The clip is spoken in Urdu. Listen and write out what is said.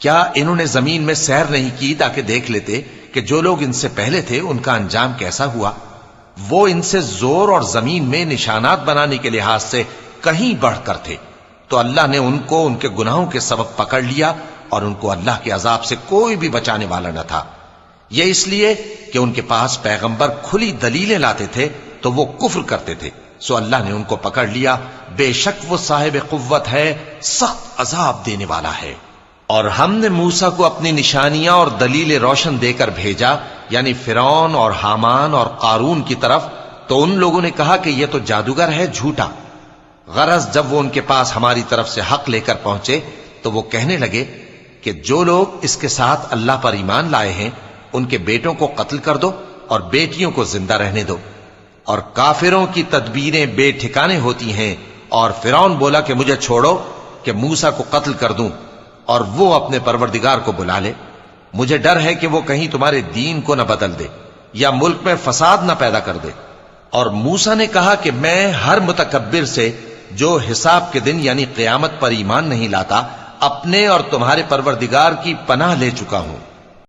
کیا انہوں نے زمین میں سیر نہیں کی تاکہ دیکھ لیتے کہ جو لوگ ان سے پہلے تھے ان کا انجام کیسا ہوا؟ وہ ان سے زور اور زمین میں نشانات بنانے کے لحاظ سے کہیں بڑھ کر تھے، تو اللہ نے ان کو ان کے گناہوں کے سبب پکڑ لیا اور ان کو اللہ کے عذاب سے کوئی بھی بچانے والا نہ تھا۔ یہ اس لیے کہ ان کے پاس پیغمبر کھلی دلیلیں لاتے تھے تو وہ کفر کرتے تھے، سو اللہ نے ان کو پکڑ لیا، بے شک وہ صاحب قوت ہے، سخت عذاب دینے والا ہے۔ اور ہم نے موسیٰ کو اپنی نشانیاں اور دلیل روشن دے کر بھیجا، یعنی فرعون اور حامان اور قارون کی طرف، تو ان لوگوں نے کہا کہ یہ تو جادوگر ہے، جھوٹا۔ غرض جب وہ ان کے پاس ہماری طرف سے حق لے کر پہنچے تو وہ کہنے لگے کہ جو لوگ اس کے ساتھ اللہ پر ایمان لائے ہیں ان کے بیٹوں کو قتل کر دو اور بیٹیوں کو زندہ رہنے دو۔ اور کافروں کی تدبیریں بے ٹھکانے ہوتی ہیں، اور فرعون بولا کہ مجھے چھوڑو کہ موسیٰ کو قتل کر دوں اور وہ اپنے پروردگار کو بلا لے، مجھے ڈر ہے کہ وہ کہیں تمہارے دین کو نہ بدل دے یا ملک میں فساد نہ پیدا کر دے۔ اور موسیٰ نے کہا کہ میں ہر متکبر سے جو حساب کے دن یعنی قیامت پر ایمان نہیں لاتا، اپنے اور تمہارے پروردگار کی پناہ لے چکا ہوں۔